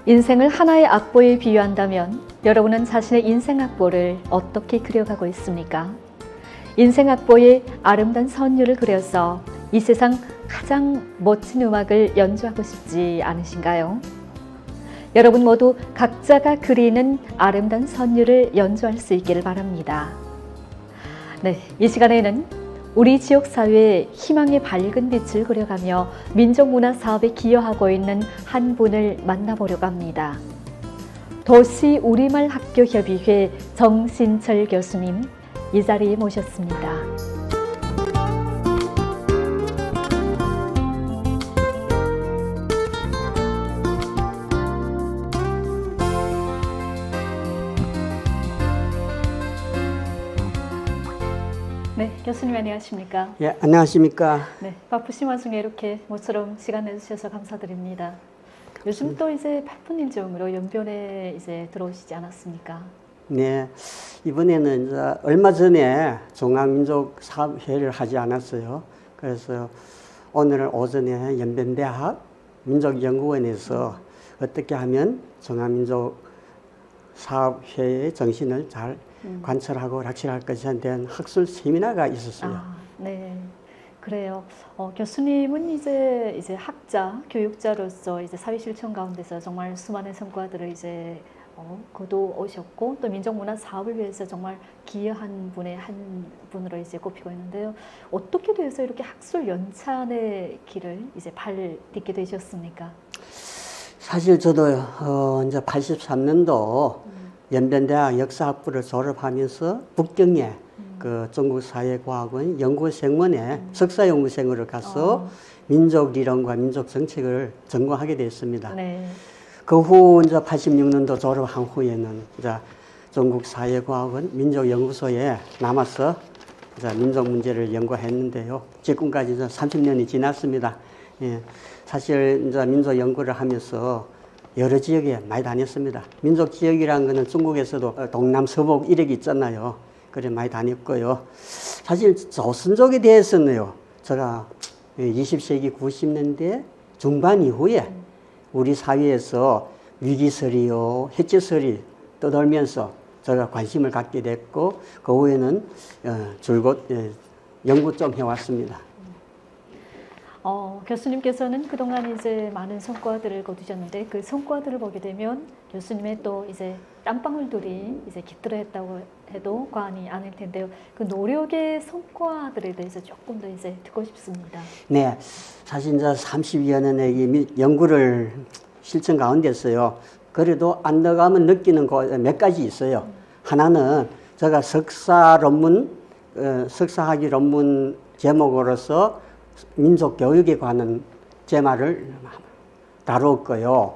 인생을 하나의 악보에 비유한다면 여러분은 자신의 인생 악보를 어떻게 그려가고 있습니까? 인생 악보에 아름다운 선율을 그려서 이 세상 가장 멋진 음악을 연주하고 싶지 않으신가요? 여러분 모두 각자가 그리는 아름다운 선율을 연주할 수 있기를 바랍니다. 네, 이 시간에는 우리 지역 사회에 희망의 밝은 빛을 그려가며 민족문화 사업에 기여하고 있는 한 분을 만나보려고 합니다. 도시 우리말 학교협의회 정신철 교수님 이 자리에 모셨습니다. 네, 교수님 안녕하십니까? 예, 안녕하십니까? 네, 바쁘신 와중에 이렇게 모처럼 시간 내주셔서 감사드립니다. 요즘 또 이제 바쁜 일정으로 연변에 이제 들어오시지 않았습니까? 네, 이번에는 이제 얼마 전에 중앙민족사업회를 하지 않았어요. 그래서 오늘 오전에 연변대학 민족연구원에서 어떻게 하면 중앙민족사업회의 정신을 잘 관철하고 락실할 것에 대한 학술 세미나가 있었어요. 네, 그래요. 교수님은 이제 학자, 교육자로서 이제 사회실천 가운데서 정말 수많은 성과들을 이제 거두오셨고 또 민족문화 사업을 위해서 정말 기여한 분의 한 분으로 이제 꼽히고 있는데요. 어떻게 돼서 이렇게 학술 연찬의 길을 이제 발딛게 되셨습니까? 사실 저도 이제 83년도 연변대학 역사학부를 졸업하면서 북경에 그 중국사회과학원 연구생원에 석사연구생으로 가서 민족이론과 민족정책을 전공하게 됐습니다. 네. 그 후 이제 86년도 졸업한 후에는 이제 중국사회과학원 민족연구소에 남아서 이제 민족 문제를 연구했는데요. 지금까지 이제 30년이 지났습니다. 예. 사실 이제 민족 연구를 하면서 여러 지역에 많이 다녔습니다. 민족 지역이라는 것은 중국에서도 동남 서북 이렇게 있잖아요. 그래 많이 다녔고요. 사실 조선족에 대해서는요. 제가 20세기 90년대 중반 이후에 우리 사회에서 위기설이요, 해체설이 떠돌면서 제가 관심을 갖게 됐고 그 후에는 줄곧 연구 좀 해왔습니다. 교수님께서는 그동안 이제 많은 성과들을 거두셨는데 그 성과들을 보게 되면 교수님의 또 이제 땀방울들이 이제 깃들어했다고 해도 과언이 아닐 텐데요. 그 노력의 성과들에 대해서 조금 더 이제 듣고 싶습니다. 네, 사실 이제 30여 년의 이 연구를 실천 가운데서요. 그래도 안 들어가면 느끼는 거 몇 가지 있어요. 하나는 제가 석사학위 논문 제목으로서 민족 교육에 관한 테마를 다뤘고요.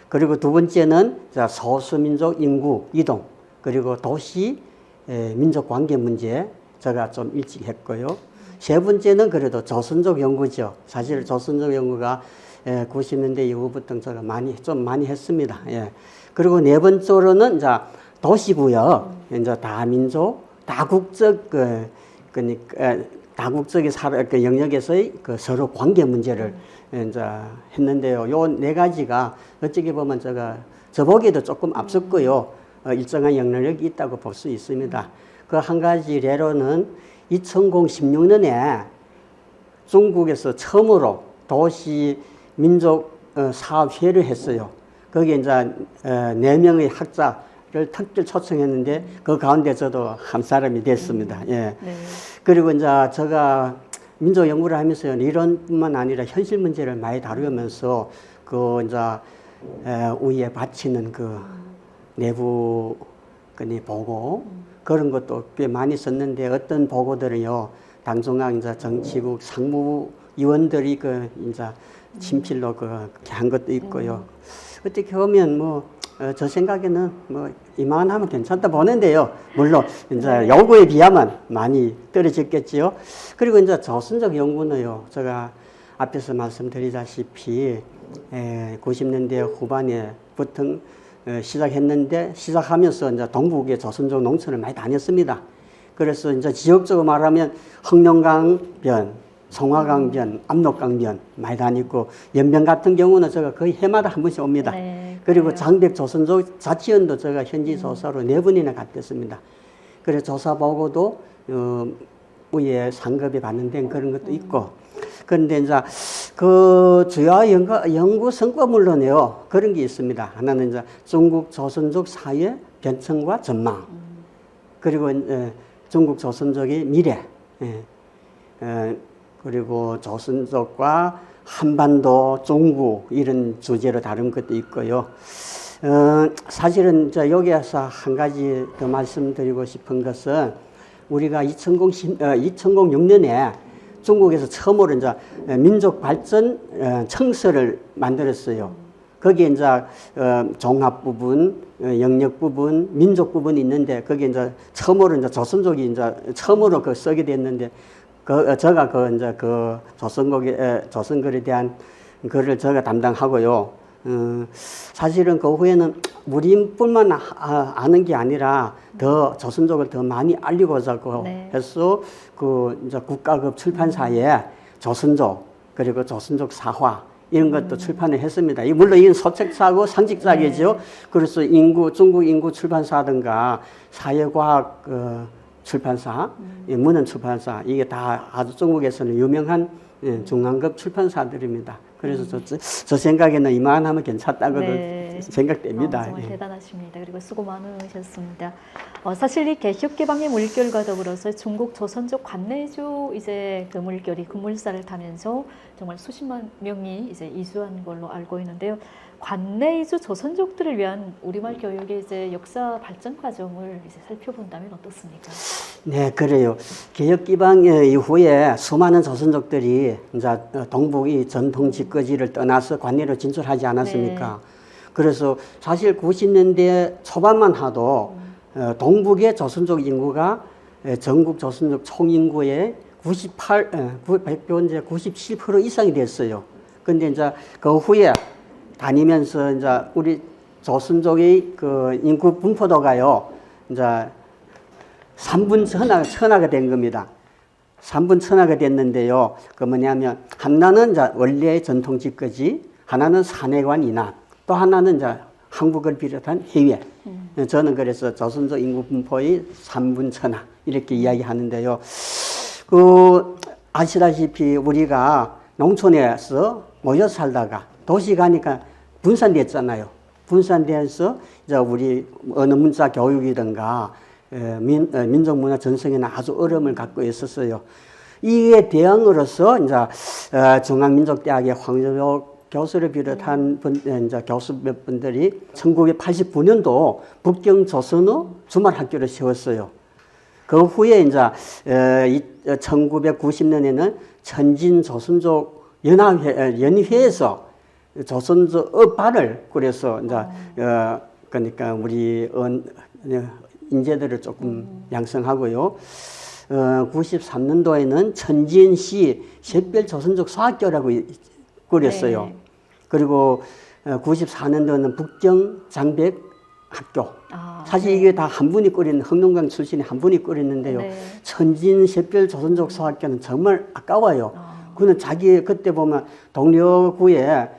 그리고 두 번째는 소수민족 인구 이동 그리고 도시 민족 관계 문제 제가 좀 일찍 했고요. 세 번째는 그래도 조선족 연구죠. 사실 조선족 연구가 90년대 이후부터 제가 많이 했습니다. 예. 그리고 네 번째로는 이제 도시구역, 이제 다민족, 다국적 그러니까 다국적인 그 영역에서의 그 서로 관계 문제를 이제 했는데요. 요 네 가지가 어떻게 보면 저 보기에도 조금 앞섰고요. 일정한 영향력이 있다고 볼 수 있습니다. 그 한 가지 예로는 2016년에 중국에서 처음으로 도시 민족 사업회를 했어요. 거기에 이제 4명의 학자를 특별 초청했는데 그 가운데 저도 한 사람이 됐습니다. 예. 네. 그리고 이제 제가 민족 연구를 하면서 이론뿐만 아니라 현실 문제를 많이 다루면서 그 이제 우위에 바치는 그 내부 보고 그런 것도 꽤 많이 썼는데 어떤 보고들은요 당중앙 이제 정치국 상무위원들이 그 이제 친필로 한 것도 있고요. 어떻게 보면 저 생각에는 이만하면 괜찮다 보는데요. 물론 이제 요구에 비하면 많이 떨어졌겠지요. 그리고 이제 조선족 연구는요. 제가 앞에서 말씀드리다시피 90년대 후반에부터 시작했는데 시작하면서 이제 동북의 조선족 농촌을 많이 다녔습니다. 그래서 이제 지역적으로 말하면 흑룡강변, 송화강변, 압록강변 많이 다니고 연변 같은 경우는 제가 거의 해마다 한 번씩 옵니다. 네, 그리고 네. 장백 조선족 자치원도 제가 현지 조사로 4번이나 갔었습니다. 그래서 조사 보고도 위에 상급이 반영된 그런 것도 있고. 그런데 이제 그 주요 연구 성과물로는요 그런 게 있습니다. 하나는 이제 중국 조선족 사회 변천과 전망, 그리고 중국 조선족의 미래, 그리고 조선족과 한반도, 중국 이런 주제로 다룬 것도 있고요. 사실은 여기에서 한 가지 더 말씀드리고 싶은 것은 우리가 2006년에 중국에서 처음으로 이제 민족 발전 청서를 만들었어요. 거기에 이제 종합 부분, 영역 부분, 민족 부분이 있는데 거기에 이제 처음으로 이제 조선족이 이제 처음으로 그 쓰게 됐는데 제가 이제 조선글에 대한 글을 제가 담당하고요. 사실은 그 후에는 우리뿐만 아는 게 아니라 더 조선족을 더 많이 알리고자 네. 해서 그 이제 국가급 출판사에 조선족 그리고 조선족 사화 이런 것도 출판을 했습니다. 물론 이건 소책사고 상직작이죠. 그래서 중국 인구 출판사든가 사회과학 출판사, 문헌 출판사 이게 다 아주 중국에서는 유명한 중앙급 출판사들입니다. 그래서 저 생각에는 이만하면 괜찮다고도 네. 생각됩니다. 정말 예. 대단하십니다. 그리고 수고 많으셨습니다. 사실 이 개혁 개방의 물결과 더불어서 중국 조선족 관내주 이제 그 물결이 급물살을 타면서 정말 수십만 명이 이제 이주한 걸로 알고 있는데요. 관내 이주 조선족들을 위한 우리말 교육의 이제 역사 발전 과정을 이제 살펴본다면 어떻습니까? 네, 그래요. 개혁 기방 이후에 수많은 조선족들이 이제 동북이 전통 집거지를 떠나서 관내로 진출하지 않았습니까? 네. 그래서 사실 90년대 초반만 하도 동북의 조선족 인구가 전국 조선족 총인구의 97% 이상이 됐어요. 근데 이제 그 후에 다니면서 이제 우리 조선족의 그 인구 분포도가요, 이제 3분 천하가 된 겁니다. 3분 천하가 됐는데요. 그 뭐냐면 하나는 이제 원래의 전통 집거지, 하나는 산해관 이남, 또 하나는 이제 한국을 비롯한 해외. 저는 그래서 조선족 인구 분포의 3분 천하 이렇게 이야기하는데요. 아시다시피 우리가 농촌에서 모여 살다가 도시 가니까 분산됐잖아요. 분산돼서 이제 우리 언어 문자 교육이든가 민족 문화 전승에는 아주 어려움을 갖고 있었어요. 이에 대응으로서 이제 중앙민족대학의 황정옥 교수를 비롯한 이제 교수 몇 분들이 1989년도 북경 조선어 주말 학교를 세웠어요. 그 후에 이제 1990년에는 천진 조선족 연회에서 조선족 업반을 꾸려서 이제 그러니까 우리 인재들을 조금 양성하고요. 93년도에는 천진시 샛별 조선족 소학교라고 꾸렸어요. 네. 그리고 94년도에는 북경 장백 학교. 사실 네. 이게 다 한 분이 꾸린, 흑룡강 출신의 한 분이 꾸렸는데요. 네. 천진 샛별 조선족 소학교는 정말 아까워요. 그는 자기 그때 보면 동료구에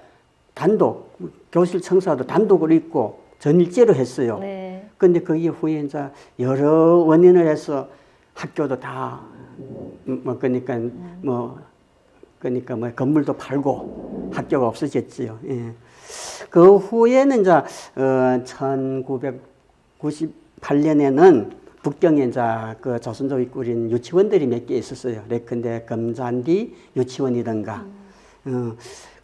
단독, 교실 청사도 단독으로 있고 전일제로 했어요. 네. 근데 그 이후에 이제 여러 원인을 해서 학교도 다, 그러니까 건물도 팔고 학교가 없어졌지요. 예. 그 후에는 이제 1998년에는 북경에 이제 그 조선족이 꾸린 유치원들이 몇 개 있었어요. 레컨대 금잔디 유치원이든가.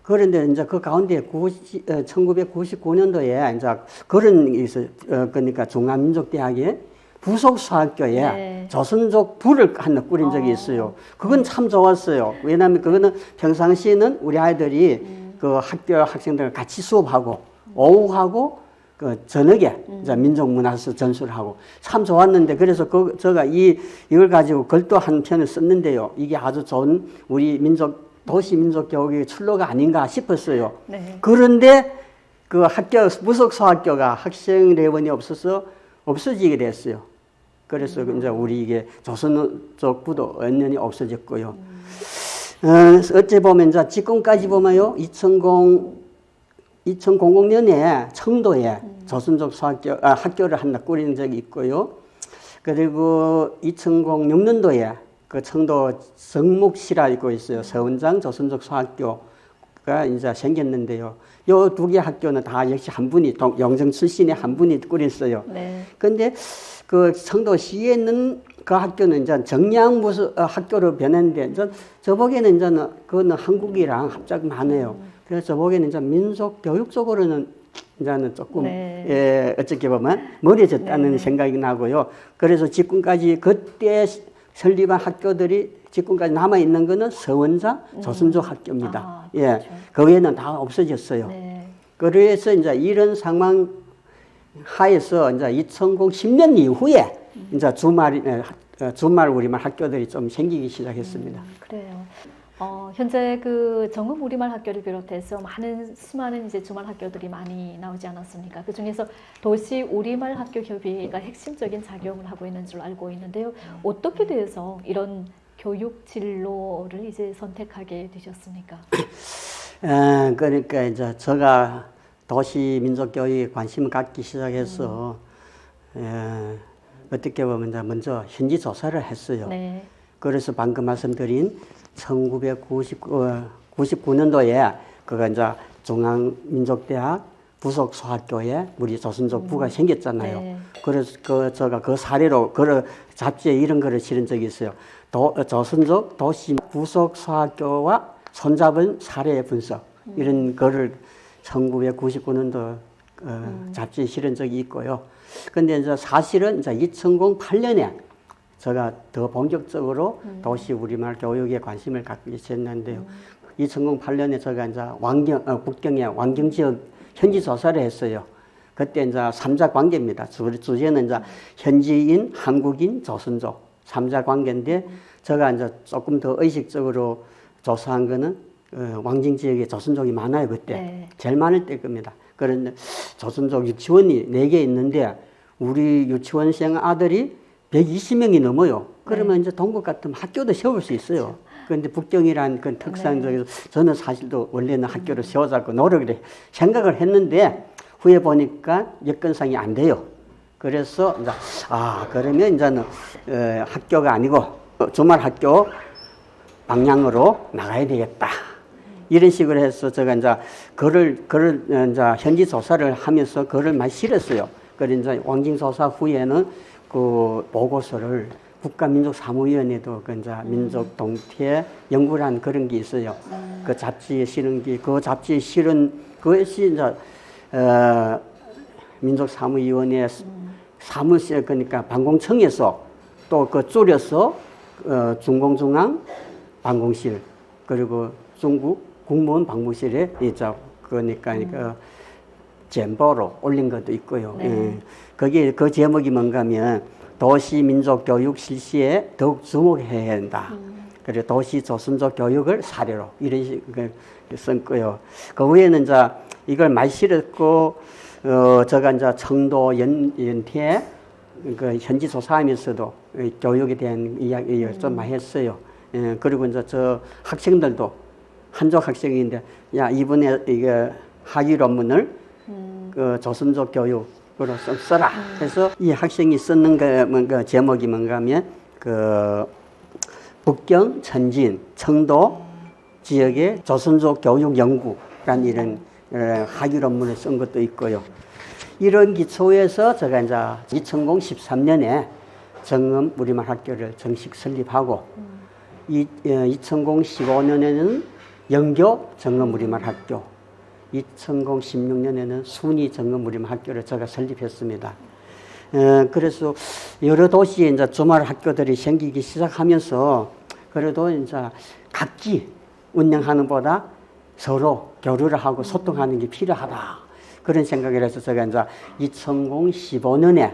그런데 이제 그 가운데 1999년도에 이제 그런 게 있어요. 그러니까 중앙민족대학의 부속 수학교에 네. 조선족 부를 하나 꾸린 적이 있어요. 그건 참 좋았어요. 왜냐하면 그거는 평상시에는 우리 아이들이 그 학교 학생들 같이 수업하고 오후하고 그 저녁에 이제 민족문화서 전수를 하고 참 좋았는데 그래서 제가 이걸 가지고 글도 한 편을 썼는데요. 이게 아주 좋은 우리 도시 민족 교육의 출로가 아닌가 싶었어요. 네. 그런데 그 학교 부속 수학교가 학생 레원이 없어서 없어지게 됐어요. 그래서 이제 우리 이게 조선족 부도 완전히 없어졌고요. 어째 보면 이제 지금까지 보면요, 2000년에 청도에 조선족 학교를 하나 꾸린 적이 있고요. 그리고 2006년도에 그 청도 성묵시라고 있어요. 서원장 조선족 소학교가 이제 생겼는데요. 요 두 개 학교는 다 역시 한 분이 영정 출신의 한 분이 꾸렸어요. 네. 그런데 그 청도시에 있는 그 학교는 이제 정량 학교로 변했는데 저 보기에는 이제는 그거는 한국이랑 합작 많아요. 그래서 저 보기에는 이제 민속 교육 쪽으로는 이제는 조금 네. 예, 어떻게 보면 멀어졌다는 네. 생각이 나고요. 그래서 지금까지 그때 설립한 학교들이 지금까지 남아 있는 거는 서원장 조선족 학교입니다. 아, 예, 그렇죠. 그 외에는 다 없어졌어요. 네. 그래서 이제 이런 상황 하에서 이제 2010년 이후에 이제 주말 우리말 학교들이 좀 생기기 시작했습니다. 그래요. 현재 그 전국 우리말 학교를 비롯해서 수많은 이제 주말 학교들이 많이 나오지 않았습니까? 그 중에서 도시 우리말 학교 협의회가 핵심적인 작용을 하고 있는 줄 알고 있는데요. 어떻게 돼서 이런 교육 진로를 이제 선택하게 되셨습니까? 그러니까 이제 제가 도시 민족 교육에 관심을 갖기 시작해서 어떻게 보면 이제 먼저 현지 조사를 했어요. 네. 그래서 방금 말씀드린 1999년도에 그가 이제 중앙민족대학 부속 소학교에 우리 조선족 부가 생겼잖아요. 네. 그래서 제가 그 사례로 그 잡지에 이런 거를 실은 적이 있어요. 조선족 도시 부속 소학교와 손잡은 사례 분석 이런 거를 1999년도 잡지에 실은 적이 있고요. 근데 이제 사실은 이제 2008년에 제가 더 본격적으로 도시 우리말 교육에 관심을 갖기 시작했는데요. 2008년에 제가 이제 북경의 왕경 지역 현지 조사를 했어요. 그때 이제 삼자 관계입니다. 주제는 이제 현지인, 한국인, 조선족 삼자 관계인데 제가 이제 조금 더 의식적으로 조사한 거는 왕경 지역에 조선족이 많아요. 그때 네. 제일 많을 때 겁니다. 그런데 조선족 유치원이 4개 있는데 우리 유치원생 아들이 120명이 넘어요. 그러면 네. 이제 동국 같으면 학교도 세울 수 있어요. 그런데 북경이란 그 특성적에서 저는 사실도 원래는 학교를 세워자고 노력을 생각을 했는데 후에 보니까 여건상이 안 돼요. 그래서 이제 그러면 이제는 학교가 아니고 주말 학교 방향으로 나가야 되겠다. 이런 식으로 해서 제가 이제 글을 이제 현지 조사를 하면서 글을 많이 실었어요. 그래서 이제 왕징 조사 후에는 그 보고서를 국가민족사무위원회도 그 이제 민족 동태 연구란 그런 게 있어요. 그 잡지에 실은 그 잡지에 실은 그것이 이제 민족사무위원회 사무실 그러니까 방공청에서 또 그 줄여서 중공중앙 방공실 그리고 중국 국무원 방문실에 이제 그러니까 젠보로 올린 것도 있고요. 네. 거기에 그 제목이 뭔가면 도시 민족 교육 실시에 더욱 주목해야 한다. 그리고 도시 조선족 교육을 사례로 이런 식으로 썼고요. 그 위에는 이제 이걸 많이 실었고 제가 이제 청도 연태 그 현지 조사하면서도 교육에 대한 이야기를 좀 많이 했어요. 그리고 이제 저 학생들도 한족 학생인데 이번에 이게 학위 논문을 그 조선족 교육으로 좀 써라. 그래서 이 학생이 썼는 그 제목이 뭔가면 그 북경, 천진, 청도 지역의 조선족 교육 연구라는 이런 학위 논문을 쓴 것도 있고요. 이런 기초에서 제가 이제 2013년에 정음 우리말 학교를 정식 설립하고 2015년에는 영교 정음 우리말 학교, 2016년에는 순위 정음 우리말 학교를 제가 설립했습니다. 그래서 여러 도시에 이제 주말 학교들이 생기기 시작하면서 그래도 이제 각기 운영하는 보다 서로 교류를 하고 소통하는 게 필요하다. 그런 생각을 해서 제가 이제 2015년에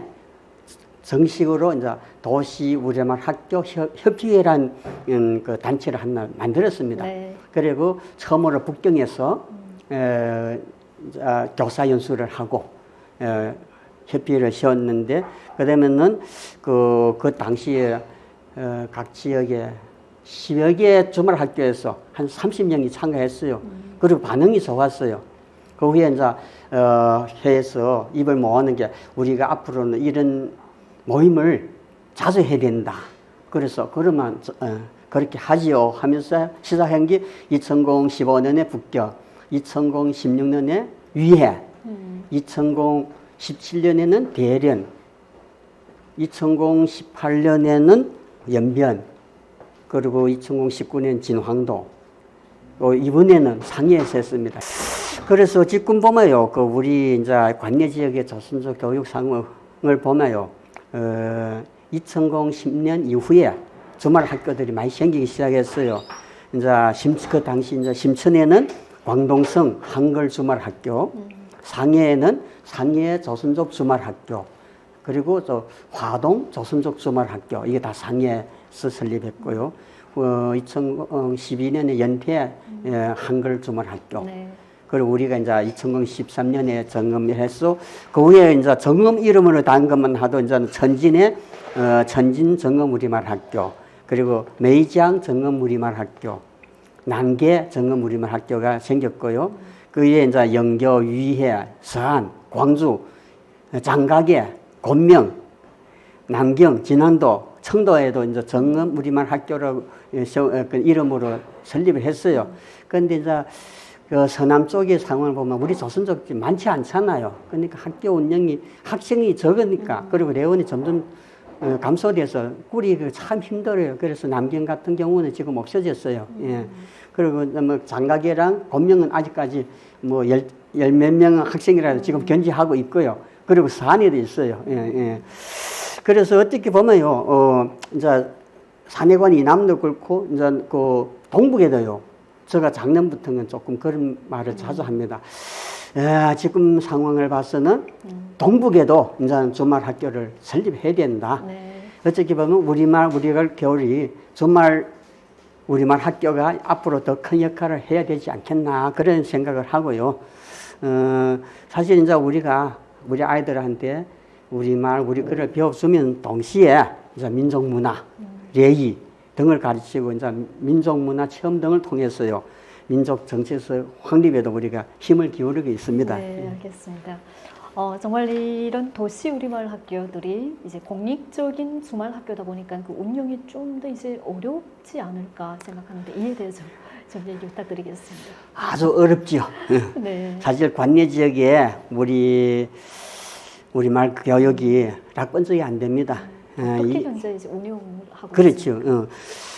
정식으로 이제 도시 우리말 학교 협의회란 그 단체를 하나 만들었습니다. 네. 그리고 처음으로 북경에서 교사 연수를 하고 협의회를 세웠는데 그러면은 그 당시에 각 지역에 10여 개 주말 학교에서 한 30명이 참가했어요. 그리고 반응이 좋았어요. 그 후에 이제 회에서 입을 모으는 게 우리가 앞으로는 이런 모임을 자주 해야 된다. 그래서 그러면 그렇게 하지요 하면서 시작한 게 2015년에 북경, 2016년에 위해, 2017년에는 대련, 2018년에는 연변, 그리고 2019년 진황도, 이번에는 상해에서 했습니다. 그래서 지금 보면요, 그 우리 이제 관내 지역의 조선족 교육 상황을 보면요, 2010년 이후에 주말 학교들이 많이 생기기 시작했어요. 이제 그 당시 이제 심천에는 광동성 한글 주말 학교, 상해에는 상해 조선족 주말 학교, 그리고 저 화동 조선족 주말 학교, 이게 다 상해에서 설립했고요. 2012년에 연태 한글 주말 학교. 네. 그리고 우리가 이제 2013년에 정음해서 그 후에 이제 정음 이름으로 단 것만 하도 이제 천진의 천진 정음 우리말 학교, 그리고 매장 정음 우리말 학교, 난계 정음 우리말 학교가 생겼고요. 그 위에 이제 영교, 위해, 서안, 광주, 장가계, 곤명, 남경, 진안도, 청도에도 이제 정음 우리말 학교라고 그 이름으로 설립을 했어요. 그런데 이제 그 서남 쪽의 상황을 보면 우리 조선족이 많지 않잖아요. 그러니까 학교 운영이 학생이 적으니까, 그리고 레원이 점점 감소돼서 꾸리기 참 힘들어요. 그래서 남경 같은 경우는 지금 없어졌어요. 예. 그리고 뭐 장가계랑 곤명은 아직까지 뭐 열 몇 명 학생이라도 지금 견지하고 있고요. 그리고 산에도 있어요. 예, 예. 그래서 어떻게 보면요, 이제 산해관이 남도 그렇고 이제 그 동북에도요. 제가 작년부터는 조금 그런 말을 자주 합니다. 지금 상황을 봐서는 동북에도 이제 주말 학교를 설립해야 된다. 네. 어떻게 보면 우리가 겨울이 주말 우리말 학교가 앞으로 더 큰 역할을 해야 되지 않겠나 그런 생각을 하고요. 사실 이제 우리가 우리 아이들한테 우리말 우리 글을 배워주면 동시에 이제 민족 문화, 예의 등을 가르치고 이제 민족 문화 체험 등을 통해서요. 민족 정체성 확립에도 우리가 힘을 기울이고 있습니다. 네, 알겠습니다. 정말 이런 도시 우리말 학교들이 이제 공익적인 주말 학교다 보니까 그 운영이 좀 더 이제 어렵지 않을까 생각하는데 이에 대해서 좀 얘기 부탁드리겠습니다. 아주 어렵죠. 네. 사실 관내 지역에 우리말 교육이 낙번적이 안 됩니다. 어떻게 현재 이제 운영을 하고 그렇죠.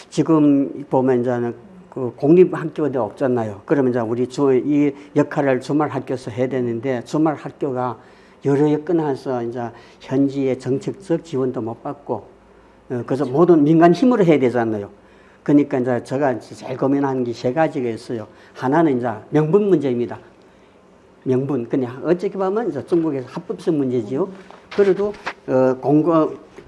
지금 보면 이제는 그 공립학교도 없잖아요. 그러면 이제 우리 이 역할을 주말 학교에서 해야 되는데 주말 학교가 여러 여 끊어서 이제 현지의 정책적 지원도 못 받고 그래서 모든 민간 힘으로 해야 되잖아요. 그러니까 이제 제가 제일 고민하는 게 세 가지가 있어요. 하나는 이제 명분 문제입니다. 명분. 그냥 어떻게 보면 이제 중국에서 합법성 문제지요. 그래도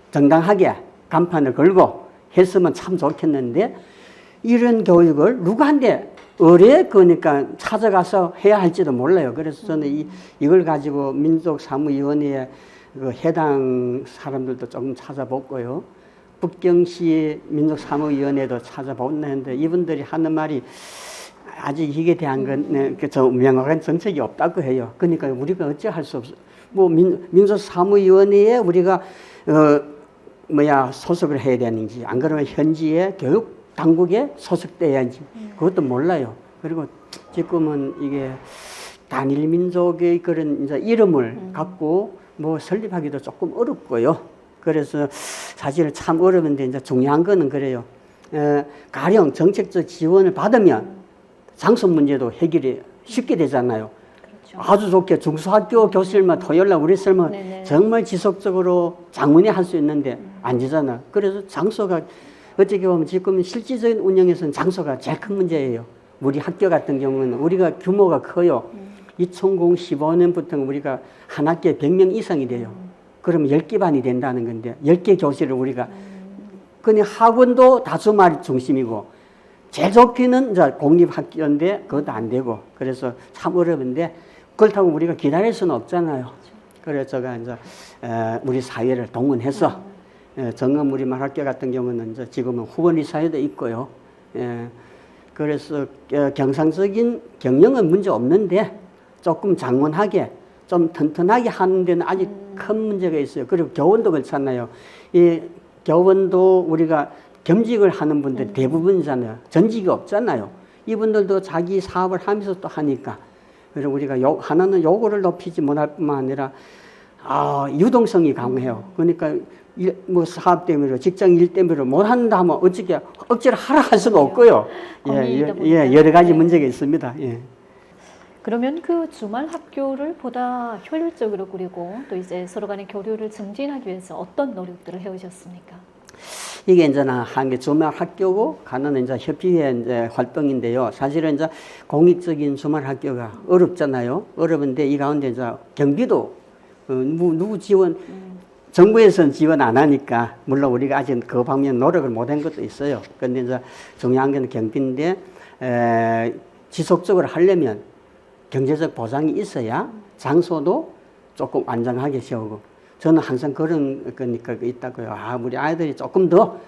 정당하게 간판을 걸고 했으면 참 좋겠는데 이런 교육을 누구한테 그러니까 찾아가서 해야 할지도 몰라요. 그래서 저는 이걸 가지고 민족사무위원회에 그 해당 사람들도 조금 찾아보고요. 북경시 민족사무위원회도 찾아보는데 이분들이 하는 말이 아직 이게 대한 건 명확한 정책이 없다고 해요. 그러니까 우리가 어찌 할 수 없어. 뭐 민족사무위원회에 우리가 소속을 해야 되는지 안 그러면 현지의 교육 당국에 소속돼야지 그것도 몰라요. 그리고 지금은 이게 단일 민족의 그런 이제 이름을 갖고 뭐 설립하기도 조금 어렵고요. 그래서 사실 참 어려운데 이제 중요한 거는 그래요. 가령 정책적 지원을 받으면 장소 문제도 해결이 쉽게 되잖아요. 그렇죠. 아주 좋게 중소학교 교실만 토요일날 우리 쓰면 네네. 정말 지속적으로 장문에 할 수 있는데 안 되잖아. 그래서 장소가 어떻게 보면 지금 실질적인 운영에서는 장소가 제일 큰 문제예요. 우리 학교 같은 경우는 우리가 규모가 커요. 2015년부터 우리가 한 학기에 100명 이상이 돼요. 그러면 10개 반이 된다는 건데 10개 교실을 우리가 그냥 학원도 다주말 중심이고 제일 좋기는 이제 공립학교인데 그것도 안 되고 그래서 참 어려운데 그렇다고 우리가 기다릴 수는 없잖아요. 그래서 제가 이제 우리 사회를 동원해서 정읍 우리말 학교 같은 경우는 이제 지금은 후원위 사회도 있고요. 그래서 경상적인 경영은 문제 없는데 조금 장문하게 좀 튼튼하게 하는 데는 아직 큰 문제가 있어요. 그리고 교원도 그렇잖아요. 이 교원도 우리가 겸직을 하는 분들이 대부분이잖아요. 전직이 없잖아요. 이분들도 자기 사업을 하면서 또 하니까. 그래서 우리가 하나는 요거를 높이지 못할 뿐만 아니라 유동성이 강해요. 그러니까 뭐 사업 때문에 직장 일 때문에 못 한다 하면 어떻게 억지로 하라 할 수가 없고요. 여러 가지 문제가 있습니다. 예. 그러면 그 주말 학교를 보다 효율적으로 꾸리고 또 이제 서로 간의 교류를 증진하기 위해서 어떤 노력들을 해오셨습니까? 이게 이제 한 게 주말 학교고 가는 이제 협의회 이제 활동인데요. 사실은 이제 공익적인 주말 학교가 어렵잖아요. 어려운데 이 가운데 이제 경비도 누구 지원 정부에서는 지원 안 하니까 물론 우리가 아직 그 방면 노력을 못한 것도 있어요. 그런데 이제 중요한 건 경비인데 지속적으로 하려면 경제적 보장이 있어야 장소도 조금 안정하게 세우고 저는 항상 그런 거니까 있다고요. 우리 아이들이 조금 더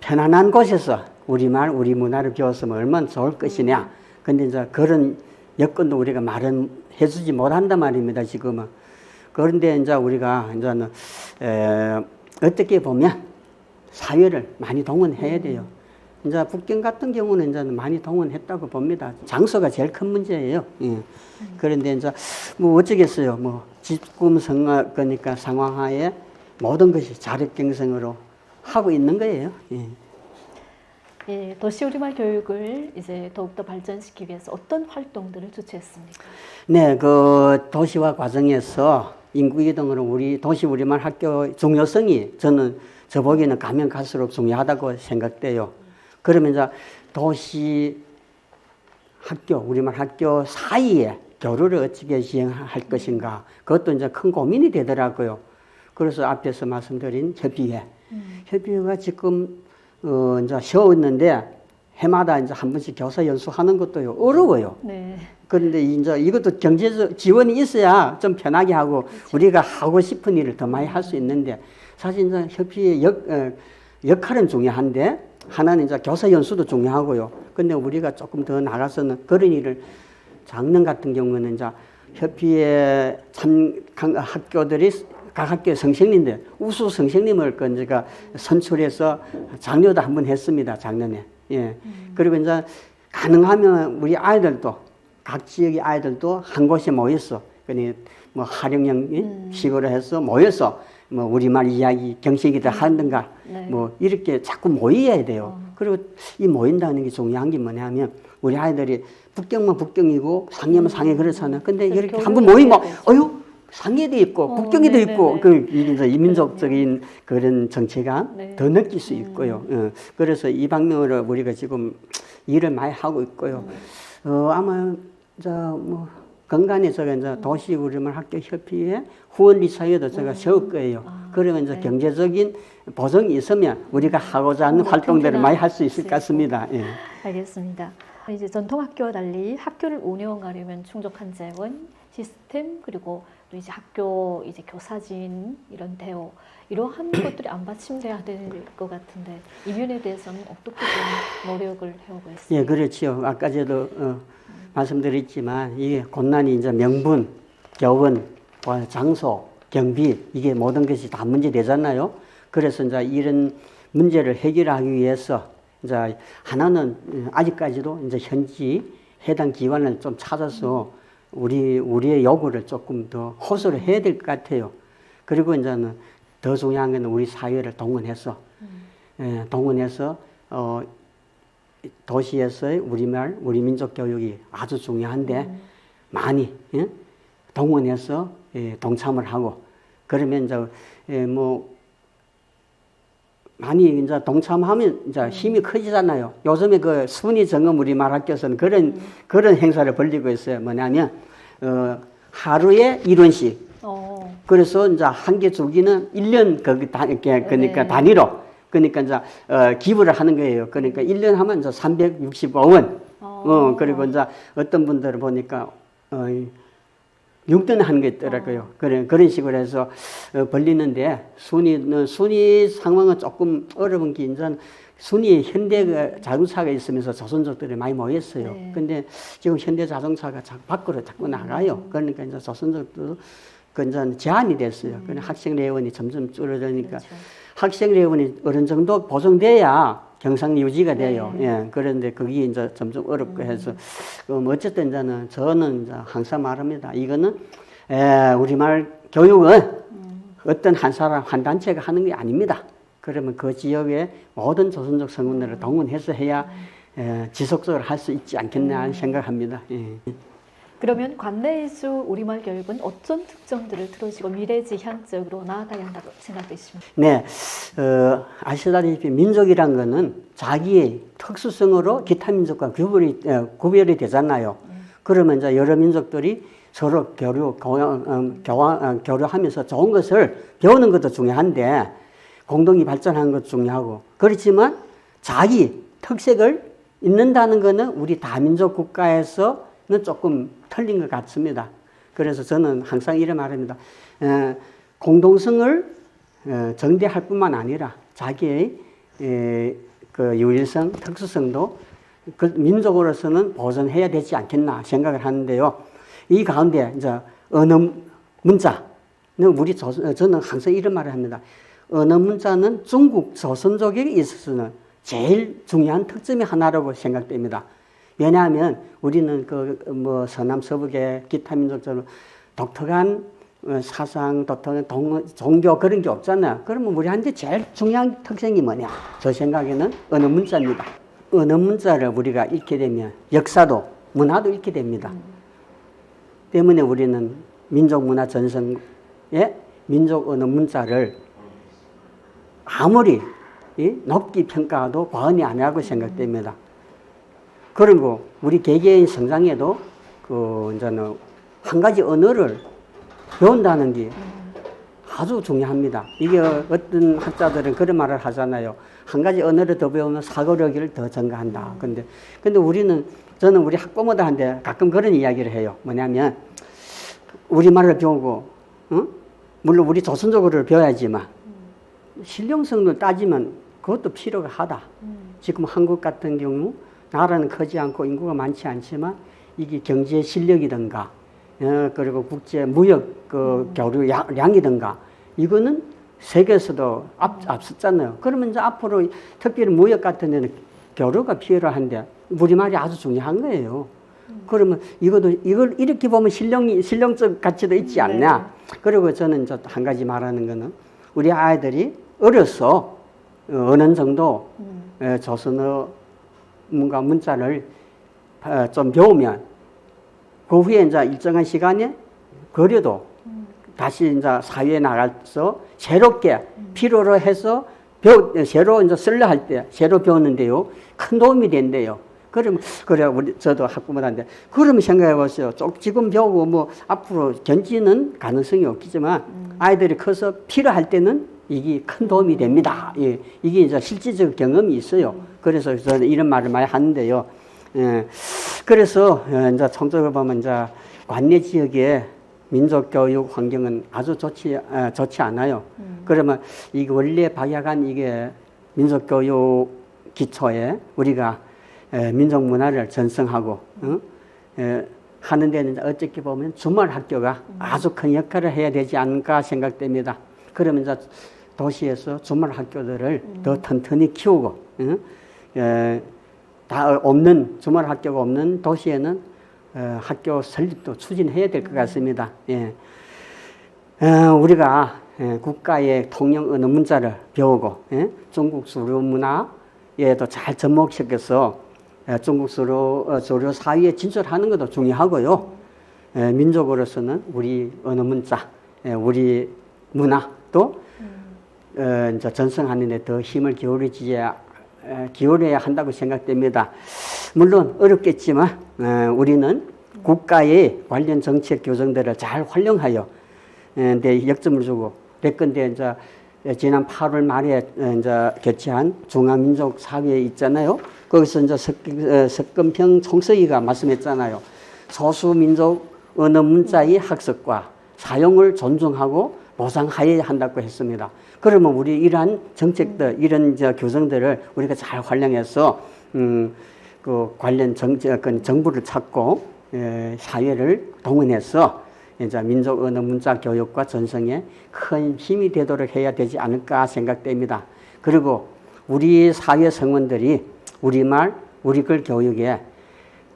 편안한 곳에서 우리말, 우리 문화를 배웠으면 얼마나 좋을 것이냐. 근데 이제 그런 여건도 우리가 마련해 주지 못한단 말입니다, 지금은. 그런데 이제 우리가 이제는 어떻게 보면 사회를 많이 동원해야 돼요. 이제 북경 같은 경우는 이제 많이 동원했다고 봅니다. 장소가 제일 큰 문제예요. 예. 그런데 이제 뭐 어쩌겠어요. 뭐 지금 그러니까 상황하에 모든 것이 자력경생으로 하고 있는 거예요. 예. 예, 도시 우리말 교육을 이제 더욱더 발전시키기 위해서 어떤 활동들을 주최했습니까? 네, 그 도시화 과정에서 인구이동으로 우리 도시 우리말 학교 중요성이 저 보기에는 가면 갈수록 중요하다고 생각돼요. 그러면 이제 도시 학교, 우리말 학교 사이에 교류를 어떻게 시행할 것인가. 그것도 이제 큰 고민이 되더라고요. 그래서 앞에서 말씀드린 협의회. 협의회가 지금, 이제 쉬었는데 해마다 이제 한 번씩 교사 연수하는 것도 어려워요. 네. 그런데 이제 이것도 경제적 지원이 있어야 좀 편하게 하고 그렇죠. 우리가 하고 싶은 일을 더 많이 할 수 있는데 사실 이제 협의회 역할은 중요한데 하나는 이제 교사 연수도 중요하고요. 근데 우리가 조금 더 나가서는 그런 일을 작년 같은 경우는 이제 협의회 학교들이 각 학교의 선생님들 우수 선생님을 제가 선출해서 장려도 한번 했습니다. 작년에. 예. 그리고 이제 가능하면 우리 아이들도 각 지역의 아이들도 한 곳에 모여서 그니 뭐 활용형식으로 해서 모여서 뭐 우리말 이야기 경식이다 하든가 네. 뭐 이렇게 자꾸 모여야 돼요. 그리고 이 모인다는 게 중요한 게 뭐냐면 우리 아이들이 북경만 북경이고 상해면 상해 그렇잖아요. 근데 이렇게 한번 모이면 상해도 있고 북경이도 있고 이제 이민족적인 그런 정체감 네. 더 느낄 수 있고요. 그래서 이 방면으로 우리가 지금 일을 많이 하고 있고요. 아마 뭐 건강에 제가 이제 도시 우리말 학교 협의회 후원리사회도 제가 세울 거예요. 그러면 이제 네. 경제적인 보정이 있으면 우리가 하고자 하는 활동들을 많이 할 수 있을 것 같습니다. 예. 알겠습니다. 이제 전통학교와 달리 학교를 운영하려면 충족한 재원, 시스템 그리고 또 이제 학교 이제 교사진 이런 대우 이러한 것들이 안 받침돼야 될 것 같은데 이 면에 대해서는 어떻게 좀 노력을 해오고 있습니까? 예, 그렇지요. 아까 저도 말씀드렸지만 이게 곤란이 이제 명분, 교원, 장소, 경비 이게 모든 것이 다 문제되잖아요. 그래서 이제 이런 문제를 해결하기 위해서 이제 하나는 아직까지도 이제 현지 해당 기관을 좀 찾아서 우리의 요구를 조금 더 호소를 해야 될 것 같아요. 그리고 이제는 더 중요한 건 우리 사회를 동원해서 동원해서 도시에서의 우리말, 우리 민족 교육이 아주 중요한데 많이 동원해서 동참을 하고 그러면 이제 뭐 많이 이제 동참하면 이제 힘이 커지잖아요. 요즘에 그 순위 점검 우리말 학교에서는 그런 행사를 벌리고 있어요. 뭐냐면 하루에 1원씩. 그래서 이제 한 개 주기는 1년 그러니까 단위로 그러니까 이제 기부를 하는 거예요. 그러니까 1년 하면 이제 365원. 그리고 이제 어떤 분들은 보니까 6돈 하는 게 있더라고요. 그런 식으로 해서 벌리는데 순위 상황은 조금 어려운 게 이제 순위 현대 자동차가 있으면서 조선족들이 많이 모였어요. 네. 근데 지금 현대 자동차가 밖으로 자꾸 나가요. 그러니까 이제 조선족도 그 이제 제한이 됐어요. 그러니 학생 레원이 점점 줄어드니까 그렇죠. 학생 레원이 어느 정도 보정돼야 경상 유지가 돼요. 네. 예. 그런데 그게 이제 점점 어렵고 해서 어쨌든 저는 이제 항상 말합니다. 이거는 우리말 교육은 어떤 한 사람 한 단체가 하는 게 아닙니다. 그러면 그 지역의 모든 조선족 성분들을 동원해서 해야 지속적으로 할 수 있지 않겠나 생각합니다. 예. 그러면 관내에서 우리말 교육은 어떤 특성들을 들어주고 미래지향적으로 나아가야 한다고 생각되십니까? 네, 아시다시피 민족이란 거는 자기의 특수성으로 기타 민족과 구별이 되잖아요. 그러면 이제 여러 민족들이 서로 교류하면서 좋은 것을 배우는 것도 중요한데 공동이 발전하는 것도 중요하고 그렇지만 자기 특색을 잊는다는 것은 우리 다민족 국가에서는 조금 틀린 것 같습니다. 그래서 저는 항상 이런 말합니다. 공동성을 정대할 뿐만 아니라 자기의 그 유일성, 특수성도 그 민족으로서는 보존해야 되지 않겠나 생각을 하는데요. 이 가운데 이제 언어 문자, 저는 항상 이런 말을 합니다. 언어 문자는 중국 조선족에 있어서는 제일 중요한 특점의 하나라고 생각됩니다. 왜냐하면 우리는 서남 서북의 기타 민족처럼 독특한 사상, 독특한 종교 그런 게 없잖아요. 그러면 우리한테 제일 중요한 특성이 뭐냐? 저 생각에는 언어 문자입니다. 언어 문자를 우리가 읽게 되면 역사도 문화도 읽게 됩니다. 때문에 우리는 민족 문화 전성의 민족 언어 문자를 아무리 높게 평가도 과언이 아니라고 생각됩니다. 그리고 우리 개개인 성장에도 이제는 한 가지 언어를 배운다는 게 아주 중요합니다. 이게 어떤 학자들은 그런 말을 하잖아요. 한 가지 언어를 더 배우면 사고력을 더 증가한다. 근데 저는 우리 학부모들한테 가끔 그런 이야기를 해요. 뭐냐면 우리말을 배우고 물론 우리 조선족어를 배워야지만 실용성을 따지면 그것도 필요가 하다. 지금 한국 같은 경우 나라는 크지 않고 인구가 많지 않지만 이게 경제 실력이든가 그리고 국제 무역 교류량이든가 이거는 세계에서도 앞섰잖아요. 그러면 이제 앞으로 특별히 무역 같은 데는 교류가 필요한데 우리말이 아주 중요한 거예요. 그러면 이걸 이렇게 보면 실용적 가치도 있지 않냐. 그리고 저는 이제 한 가지 말하는 거는 우리 아이들이 어려서 어느 정도 조선어 문자를 좀 배우면 그 후에 이제 일정한 시간에 그래도 다시 이제 사회에 나가서 새롭게 필요로 해서 새로 이제 쓸려 할 때 새로 배우는데요. 큰 도움이 된대요. 저도 학부모한테 그러면 생각해 보세요. 지금 배우고 뭐 앞으로 견지는 가능성이 없겠지만 아이들이 커서 필요할 때는 이게 큰 도움이 됩니다. 예, 이게 이제 실질적 경험이 있어요. 그래서 저는 이런 말을 많이 하는데요. 그래서 이제 총적으로 보면 이제 관내 지역의 민족 교육 환경은 아주 좋지 않아요. 그러면 이게 원래 박약한 이게 민족 교육 기초에 우리가 민족 문화를 전승하고 하는 데는 어떻게 보면 주말 학교가 아주 큰 역할을 해야 되지 않을까 생각됩니다. 그러면 이제 도시에서 주말 학교들을 더 튼튼히 키우고 주말 학교가 없는 도시에는 학교 설립도 추진해야 될 것 같습니다. 예. 우리가 국가의 통영 언어 문자를 배우고 중국 주류 문화에도 잘 접목시켜서 중국 주류 사회에 진출하는 것도 중요하고요. 민족으로서는 우리 언어 문자, 우리 문화도 이제 전승하는 데 더 힘을 기울여야 한다고 생각됩니다. 물론 어렵겠지만 우리는 국가의 관련 정책 교정들을 잘 활용하여 내 역점을 주고 그랬건데 이제 지난 8월 말에 이제 개최한 중화민족사회에 있잖아요. 거기서 이제 석금평 총서기가 말씀했잖아요. 소수민족 언어 문자의 학습과 사용을 존중하고 보장하여야 한다고 했습니다. 그러면 우리 이러한 정책들, 이런 교정들을 우리가 잘 활용해서 그 관련 정부를 찾고 사회를 동원해서 이제 민족 언어 문자 교육과 전승에 큰 힘이 되도록 해야 되지 않을까 생각됩니다. 그리고 우리 사회 성원들이 우리말, 우리글 교육에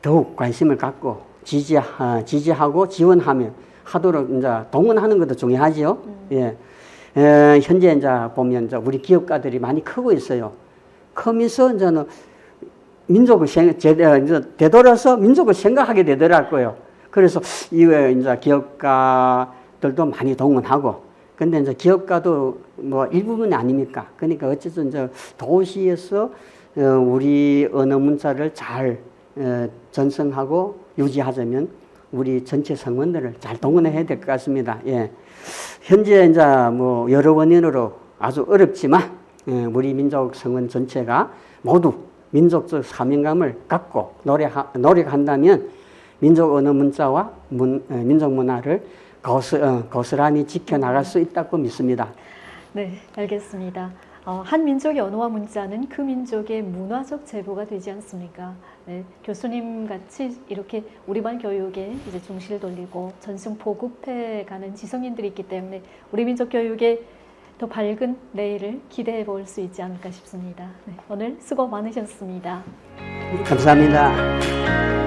더욱 관심을 갖고 지지하고 지원하면 하도록 이제 동원하는 것도 중요하지요. 예. 현재 이제 보면 이제 우리 기업가들이 많이 크고 있어요. 크면서 이제는 민족을 되돌아서 민족을 생각하게 되더라고요. 그래서 이외에 이제 기업가들도 많이 동원하고, 근데 이제 기업가도 뭐 일부분이 아닙니까? 그러니까 어쨌든 이제 도시에서 우리 언어 문자를 잘 전승하고 유지하자면 우리 전체 성원들을 잘 동원해야 될 것 같습니다. 예. 현재 이제 뭐 여러 원인으로 아주 어렵지만 우리 민족 성원 전체가 모두 민족적 사명감을 갖고 노력한다면 민족 언어 문자와 민족 문화를 고스란히 지켜나갈 수 있다고 믿습니다. 네, 알겠습니다. 한 민족의 언어와 문자는 그 민족의 문화적 재보가 되지 않습니까? 네, 교수님 같이 이렇게 우리말 교육에 이제 중시를 돌리고 전승 보급해가는 지성인들이 있기 때문에 우리 민족 교육에 더 밝은 내일을 기대해 볼 수 있지 않을까 싶습니다. 네, 오늘 수고 많으셨습니다. 감사합니다.